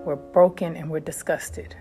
We're broken and we're disgusted.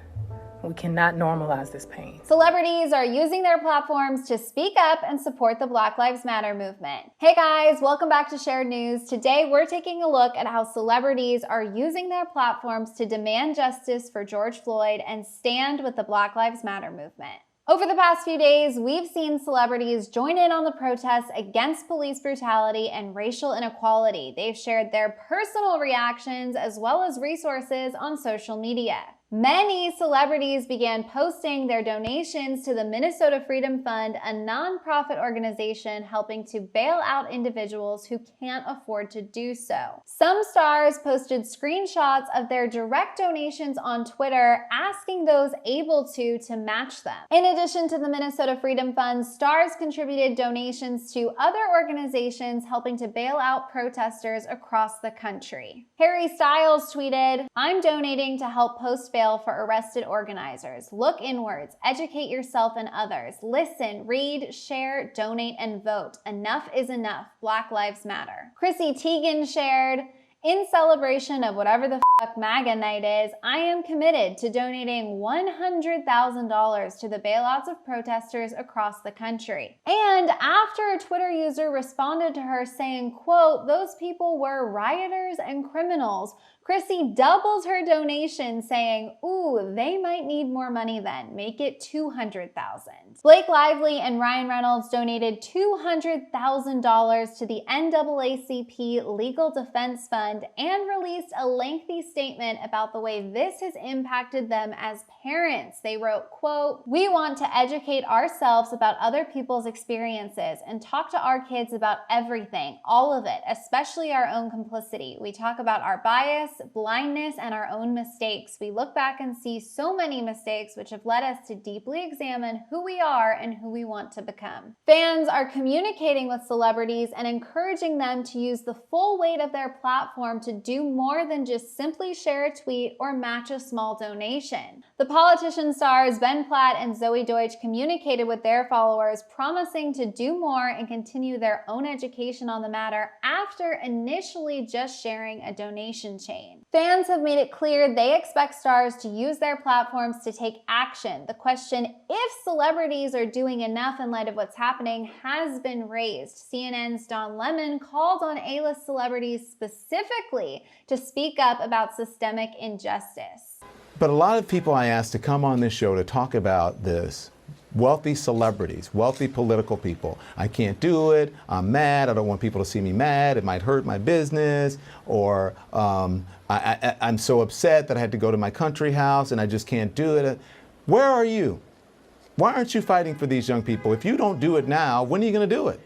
We cannot normalize this pain. Celebrities are using their platforms to speak up and support the Black Lives Matter movement. Hey guys, welcome back to Shared News. Today we're taking a look at how celebrities are using their platforms to demand justice for George Floyd and stand with the Black Lives Matter movement. Over the past few days, we've seen celebrities join in on the protests against police brutality and racial inequality. They've shared their personal reactions as well as resources on social media. Many celebrities began posting their donations to the Minnesota Freedom Fund, a nonprofit organization helping to bail out individuals who can't afford to do so. Some stars posted screenshots of their direct donations on Twitter, asking those able to match them. In addition to the Minnesota Freedom Fund, stars contributed donations to other organizations helping to bail out protesters across the country. Harry Styles tweeted, "I'm donating to help post bail for arrested organizers. Look inwards, educate yourself and others. Listen, read, share, donate, and vote. Enough is enough. Black Lives Matter." Chrissy Tiegan shared, "In celebration of whatever the fuck MAGA night is, I am committed to donating $100,000 to the bailouts of protesters across the country." And after a Twitter user responded to her saying, quote, "Those people were rioters and criminals," Chrissy doubles her donation saying, "Ooh, they might need more money then. Make it $200,000. Blake Lively and Ryan Reynolds donated $200,000 to the NAACP Legal Defense Fund and released a lengthy statement about the way this has impacted them as parents. They wrote, quote, "We want to educate ourselves about other people's experiences and talk to our kids about everything, all of it, especially our own complicity. We talk about our bias, blindness, and our own mistakes. We look back and see so many mistakes which have led us to deeply examine who we are and who we want to become." Fans are communicating with celebrities and encouraging them to use the full weight of their platform to do more than just simply share a tweet or match a small donation. The politician stars Ben Platt and Zoe Deutch communicated with their followers, promising to do more and continue their own education on the matter after initially just sharing a donation chain. Fans have made it clear they expect stars to use their platforms to take action. The question, if celebrities are doing enough in light of what's happening, has been raised. CNN's Don Lemon called on A-list celebrities specifically to speak up about systemic injustice. But a lot of people I asked to come on this show to talk about this, wealthy celebrities, wealthy political people. I can't do it. I'm mad. I don't want people to see me mad. It might hurt my business. Or I'm so upset that I had to go to my country house and I just can't do it. Where are you? Why aren't you fighting for these young people? If you don't do it now, when are you going to do it?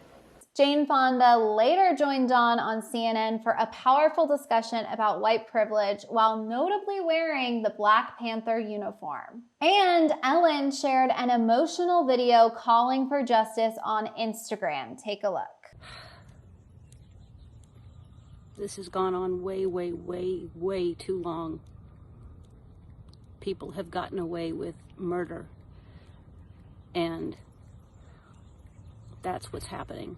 Jane Fonda later joined Dawn on CNN for a powerful discussion about white privilege while notably wearing the Black Panther uniform. And Ellen shared an emotional video calling for justice on Instagram. Take a look. This has gone on way, way, way, way too long. People have gotten away with murder, and that's what's happening.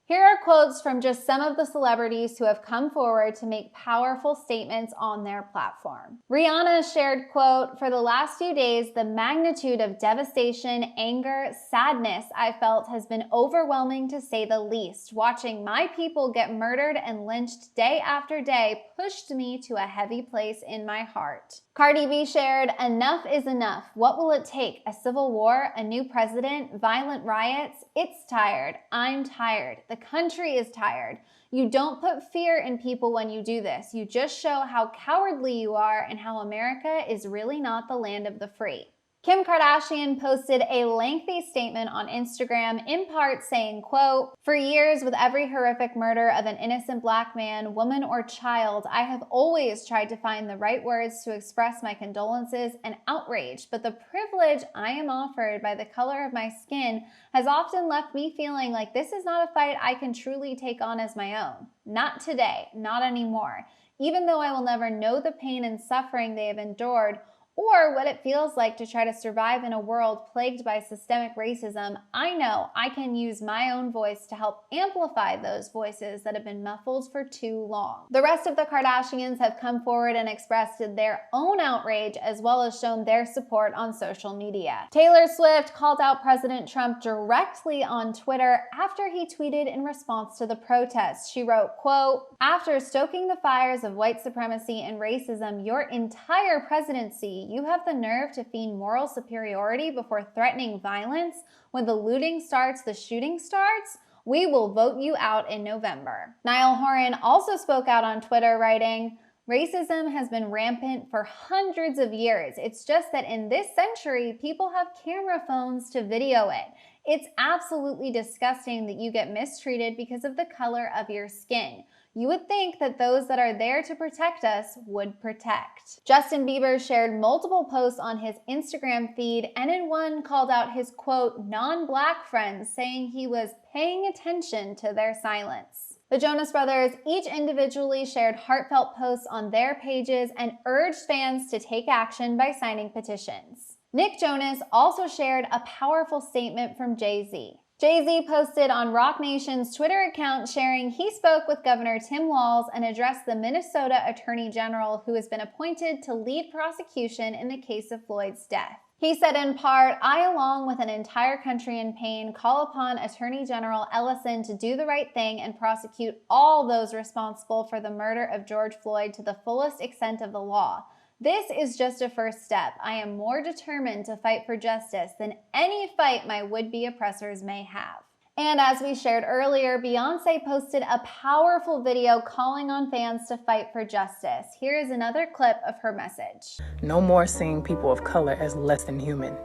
Here are quotes from just some of the celebrities who have come forward to make powerful statements on their platform. Rhianna shared, quote, "For the last few days, the magnitude of devastation, anger, sadness I felt has been overwhelming to say the least. Watching my people get murdered and lynched day after day pushed me to a heavy place in my heart." Cardi B shared, "Enough is enough. What will it take? A civil war? A new president? Violent riots? It's tired. I'm tired. The country is tired. You don't put fear in people when you do this. You just show how cowardly you are and how America is really not the land of the free." Kim Kardashian posted a lengthy statement on Instagram, in part saying, quote, "For years, with every horrific murder of an innocent Black man, woman, or child, I have always tried to find the right words to express my condolences and outrage, but the privilege I am offered by the color of my skin has often left me feeling like this is not a fight I can truly take on as my own. Not today, not anymore. Even though I will never know the pain and suffering they have endured, or what it feels like to try to survive in a world plagued by systemic racism, I know I can use my own voice to help amplify those voices that have been muffled for too long. The rest of the Kardashians have come forward and expressed their own outrage as well as shown their support on social media. Taylor Swift called out President Trump directly on Twitter after he tweeted in response to the protests. She wrote, quote, "After stoking the fires of white supremacy and racism your entire presidency, you have the nerve to feign moral superiority before threatening violence. When the looting starts, the shooting starts. We will vote you out in November." Niall Horan also spoke out on Twitter, writing, "Racism has been rampant for hundreds of years. It's just that in this century, people have camera phones to video it. It's absolutely disgusting that you get mistreated because of the color of your skin. You would think that those that are there to protect us would protect." Justin Bieber shared multiple posts on his Instagram feed, and in one called out his, quote, "non-black friends," saying he was paying attention to their silence. The Jonas Brothers each individually shared heartfelt posts on their pages and urged fans to take action by signing petitions. Nick Jonas also shared a powerful statement from Jay-Z. Jay-Z posted on Roc Nation's Twitter account sharing he spoke with Governor Tim Walz and addressed the Minnesota Attorney General who has been appointed to lead prosecution in the case of Floyd's death. He said in part, "I, along with an entire country in pain, call upon Attorney General Ellison to do the right thing and prosecute all those responsible for the murder of George Floyd to the fullest extent of the law. This is just a first step. I am more determined to fight for justice than any fight my would-be oppressors may have." And as we shared earlier, Beyonce posted a powerful video calling on fans to fight for justice. Here is another clip of her message. No more seeing people of color as less than human.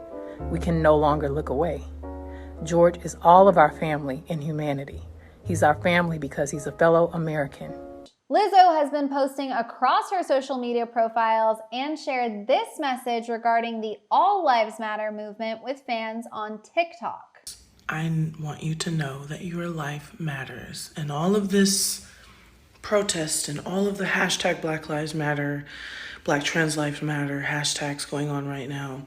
We can no longer look away. George is all of our family in humanity. He's our family because he's a fellow American. Lizzo has been posting across her social media profiles and shared this message regarding the All Lives Matter movement with fans on TikTok. "I want you to know that your life matters. And all of this protest and all of the hashtag Black Lives Matter, Black Trans Lives Matter hashtags going on right now,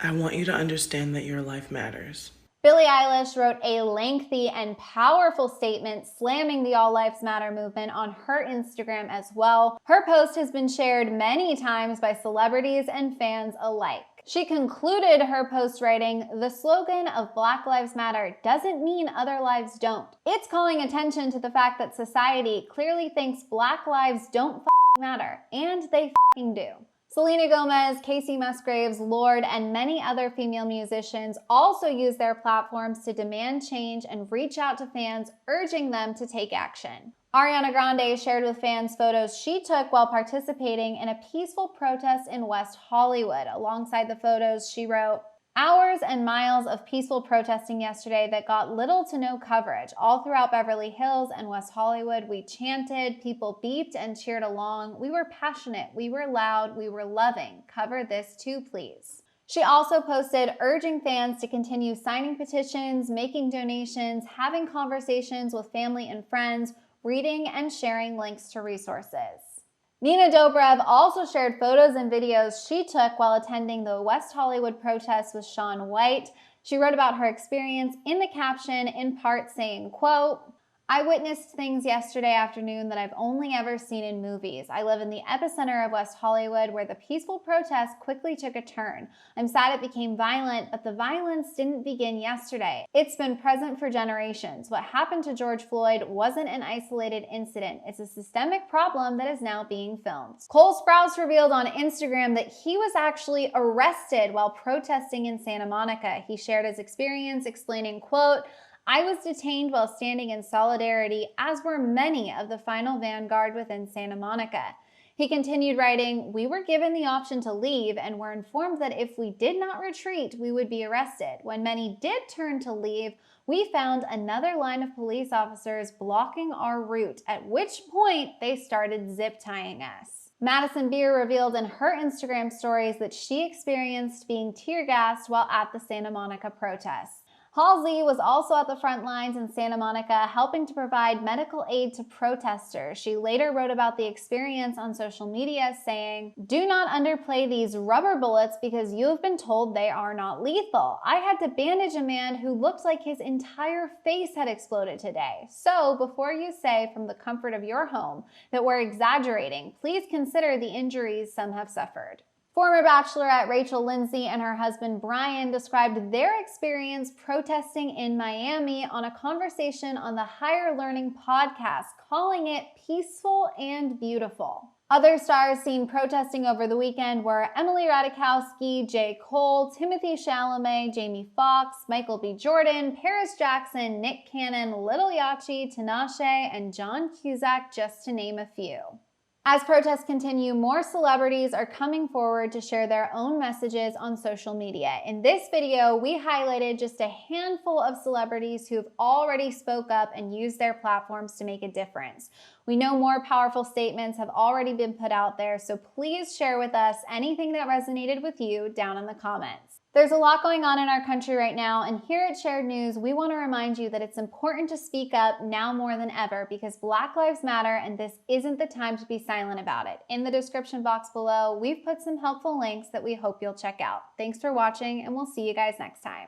I want you to understand that your life matters." Billie Eilish wrote a lengthy and powerful statement slamming the All Lives Matter movement on her Instagram as well. Her post has been shared many times by celebrities and fans alike. She concluded her post writing, "The slogan of Black Lives Matter doesn't mean other lives don't. It's calling attention to the fact that society clearly thinks Black lives don't matter, and they do." Selena Gomez, Casey Musgraves, Lorde, and many other female musicians also use their platforms to demand change and reach out to fans, urging them to take action. Ariana Grande shared with fans photos she took while participating in a peaceful protest in West Hollywood. Alongside the photos, she wrote, "Hours and miles of peaceful protesting yesterday that got little to no coverage. All throughout Beverly Hills and West Hollywood, we chanted, people beeped and cheered along. We were passionate, we were loud, we were loving. Cover this too, please." She also posted urging fans to continue signing petitions, making donations, having conversations with family and friends, reading and sharing links to resources. Nina Dobrev also shared photos and videos she took while attending the West Hollywood protests with Shaun White. She wrote about her experience in the caption, in part saying, quote, "I witnessed things yesterday afternoon that I've only ever seen in movies. I live in the epicenter of West Hollywood where the peaceful protest quickly took a turn. I'm sad it became violent, but the violence didn't begin yesterday. It's been present for generations. What happened to George Floyd wasn't an isolated incident. It's a systemic problem that is now being filmed." Cole Sprouse revealed on Instagram that he was actually arrested while protesting in Santa Monica. He shared his experience explaining, quote, "I was detained while standing in solidarity, as were many of the final vanguard within Santa Monica." He continued writing, "We were given the option to leave and were informed that if we did not retreat, we would be arrested. When many did turn to leave, we found another line of police officers blocking our route, at which point they started zip tying us." Madison Beer revealed in her Instagram stories that she experienced being tear gassed while at the Santa Monica protests. Halsey was also at the front lines in Santa Monica helping to provide medical aid to protesters. She later wrote about the experience on social media saying, "Do not underplay these rubber bullets because you have been told they are not lethal. I had to bandage a man who looked like his entire face had exploded today. So before you say from the comfort of your home that we're exaggerating, please consider the injuries some have suffered." Former Bachelorette Rachel Lindsay and her husband Brian described their experience protesting in Miami on a conversation on the Higher Learning podcast, calling it peaceful and beautiful. Other stars seen protesting over the weekend were Emily Ratajkowski, J. Cole, Timothée Chalamet, Jamie Foxx, Michael B. Jordan, Paris Jackson, Nick Cannon, Lil Yachty, Tinashe, and John Cusack, just to name a few. As protests continue, more celebrities are coming forward to share their own messages on social media. In this video, we highlighted just a handful of celebrities who have already spoke up and used their platforms to make a difference. We know more powerful statements have already been put out there, so please share with us anything that resonated with you down in the comments. There's a lot going on in our country right now, and here at Shared News, we want to remind you that it's important to speak up now more than ever because Black Lives Matter, and this isn't the time to be silent about it. In the description box below, we've put some helpful links that we hope you'll check out. Thanks for watching, and we'll see you guys next time.